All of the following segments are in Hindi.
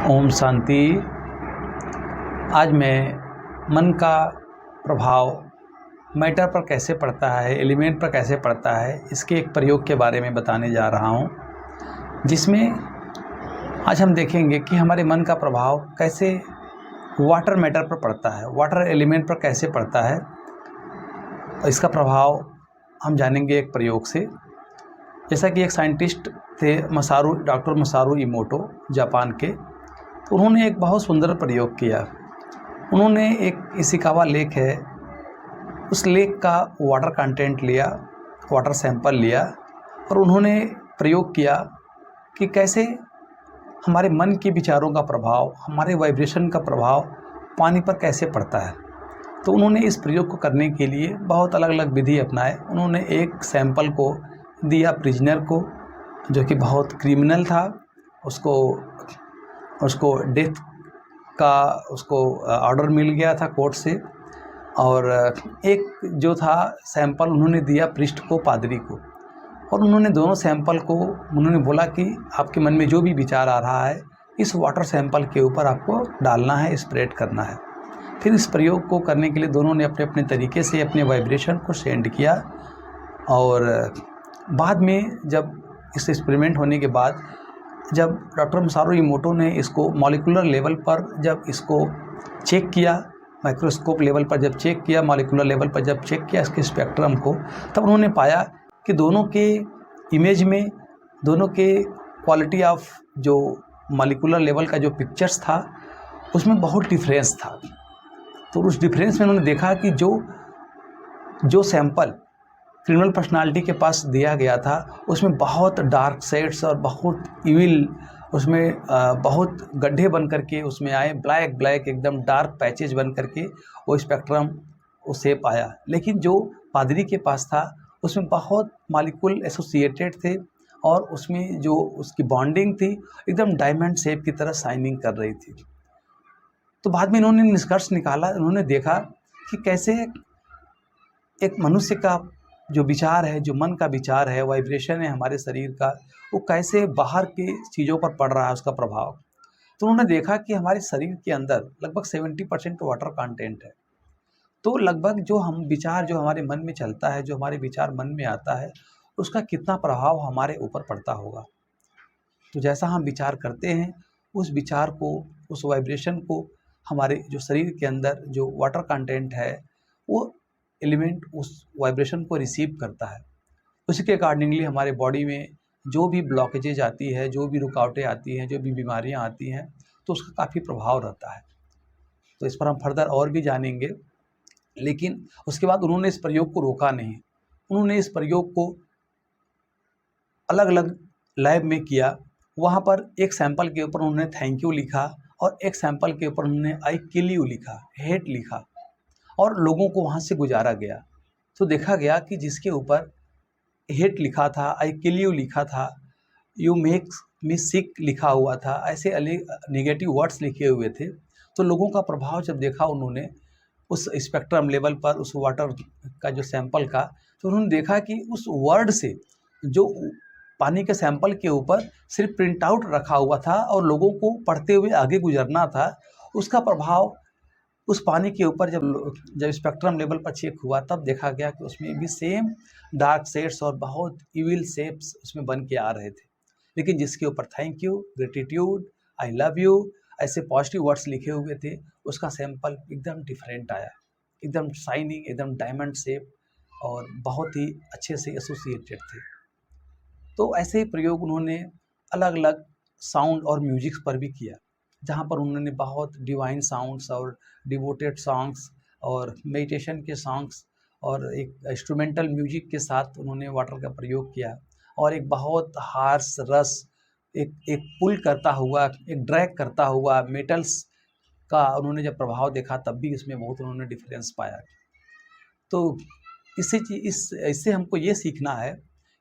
ओम शांति। आज मैं मन का प्रभाव मैटर पर कैसे पड़ता है, एलिमेंट पर कैसे पड़ता है, इसके एक प्रयोग के बारे में बताने जा रहा हूँ, जिसमें आज हम देखेंगे कि हमारे मन का प्रभाव कैसे वाटर मैटर पर पड़ता है, वाटर एलिमेंट पर कैसे पड़ता है। इसका प्रभाव हम जानेंगे एक प्रयोग से। जैसा कि एक साइंटिस्ट थे डॉक्टर मसारू इमोटो, जापान के, तो उन्होंने एक बहुत सुंदर प्रयोग किया। उन्होंने एक इशिकावा लेक है, उस लेक का वाटर कंटेंट लिया, वाटर सैंपल लिया, और उन्होंने प्रयोग किया कि कैसे हमारे मन के विचारों का प्रभाव, हमारे वाइब्रेशन का प्रभाव पानी पर कैसे पड़ता है। तो उन्होंने इस प्रयोग को करने के लिए बहुत अलग अलग विधि अपनाए। उन्होंने एक सैंपल को दिया प्रिजनर को, जो कि बहुत क्रिमिनल था, उसको डेथ का ऑर्डर मिल गया था कोर्ट से। और एक जो था सैंपल उन्होंने दिया प्रिस्ट को, पादरी को, और उन्होंने दोनों सैंपल को उन्होंने बोला कि आपके मन में जो भी विचार आ रहा है इस वाटर सैंपल के ऊपर आपको डालना है, स्प्रेड करना है। फिर इस प्रयोग को करने के लिए दोनों ने अपने अपने तरीके से अपने वाइब्रेशन को सेंड किया। और बाद में जब इस एक्सपेरिमेंट होने के बाद जब डॉक्टर मसारू इमोटो ने इसको मॉलिक्यूलर लेवल पर जब इसको चेक किया, माइक्रोस्कोप लेवल पर जब चेक किया, मॉलिक्यूलर लेवल पर जब चेक किया इसके स्पेक्ट्रम को, तब उन्होंने पाया कि दोनों के इमेज में, दोनों के क्वालिटी ऑफ जो मॉलिक्यूलर लेवल का जो पिक्चर्स था उसमें बहुत डिफरेंस था। तो उस डिफरेंस में उन्होंने देखा कि जो सैंपल क्रिमिनल पर्सनालिटी के पास दिया गया था उसमें बहुत डार्क शेड्स और बहुत इविल, उसमें बहुत गड्ढे बन करके उसमें आए, ब्लैक एकदम डार्क पैचेज बन करके वो स्पेक्ट्रम वो शेप आया। लेकिन जो पादरी के पास था उसमें बहुत मॉलिक्यूल एसोसिएटेड थे और उसमें जो उसकी बॉन्डिंग थी एकदम डायमंड शेप की तरह शाइनिंग कर रही थी। तो बाद में इन्होंने निष्कर्ष निकाला, उन्होंने देखा कि कैसे एक मनुष्य का जो विचार है, जो मन का विचार है, वाइब्रेशन है हमारे शरीर का, वो कैसे बाहर की चीज़ों पर पड़ रहा है उसका प्रभाव। तो उन्होंने देखा कि हमारे शरीर के अंदर लगभग 70% वाटर कंटेंट है। तो लगभग जो हम विचार जो हमारे मन में चलता है, जो हमारे विचार मन में आता है, उसका कितना प्रभाव हमारे ऊपर पड़ता होगा। तो जैसा हम विचार करते हैं उस विचार को, उस वाइब्रेशन को हमारे जो शरीर के अंदर जो वाटर कंटेंट है वो एलिमेंट उस वाइब्रेशन को रिसीव करता है। उसी के अकॉर्डिंगली हमारे बॉडी में जो भी ब्लॉकेजेज आती है, जो भी रुकावटें आती हैं, जो भी बीमारियां आती हैं, तो उसका काफ़ी प्रभाव रहता है। तो इस पर हम फर्दर और भी जानेंगे। लेकिन उसके बाद उन्होंने इस प्रयोग को रोका नहीं, उन्होंने इस प्रयोग को अलग अलग लैब में किया। वहाँ पर एक सैंपल के ऊपर उन्होंने थैंक यू लिखा और एक सैंपल के ऊपर उन्होंने आई किल यू लिखा, हेट लिखा, और लोगों को वहाँ से गुजारा गया। तो देखा गया कि जिसके ऊपर हेट लिखा था, आई किल यू लिखा था, यू मेक मी सिक लिखा हुआ था, ऐसे नेगेटिव वर्ड्स लिखे हुए थे, तो लोगों का प्रभाव जब देखा उन्होंने उस स्पेक्ट्रम लेवल पर, उस वाटर का जो सैंपल का, तो उन्होंने देखा कि उस वर्ड से जो पानी के सैंपल के ऊपर सिर्फ प्रिंट आउट रखा हुआ था और लोगों को पढ़ते हुए आगे गुजरना था, उसका प्रभाव उस पानी के ऊपर जब स्पेक्ट्रम लेवल पर चेक हुआ तब देखा गया कि उसमें भी सेम डार्क शेड्स और बहुत इविल शेप्स उसमें बन के आ रहे थे। लेकिन जिसके ऊपर thank you, gratitude, I love you ऐसे पॉजिटिव वर्ड्स लिखे हुए थे, उसका सैंपल एकदम डिफरेंट आया, एकदम शाइनिंग, एकदम डायमंड शेप और बहुत ही अच्छे से एसोसिएटेड थे। तो ऐसे ही प्रयोग उन्होंने अलग अलग साउंड और म्यूजिक्स पर भी किया, जहाँ पर उन्होंने बहुत डिवाइन साउंड्स और डिवोटेड सॉन्ग्स और मेडिटेशन के सॉन्ग्स और एक इंस्ट्रूमेंटल म्यूजिक के साथ उन्होंने वाटर का प्रयोग किया। और एक बहुत हार्श रस, एक पुल करता हुआ, एक ड्रैग करता हुआ मेटल्स का उन्होंने जब प्रभाव देखा तब भी इसमें बहुत उन्होंने डिफरेंस पाया। तो इससे हमको ये सीखना है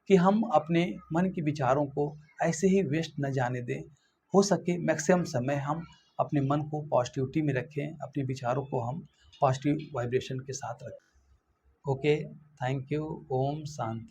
कि हम अपने मन के विचारों को ऐसे ही वेस्ट न जाने दें। हो सके मैक्सिमम समय हम अपने मन को पॉजिटिविटी में रखें, अपने विचारों को हम पॉजिटिव वाइब्रेशन के साथ रखें। Okay, thank you. ओम शांति।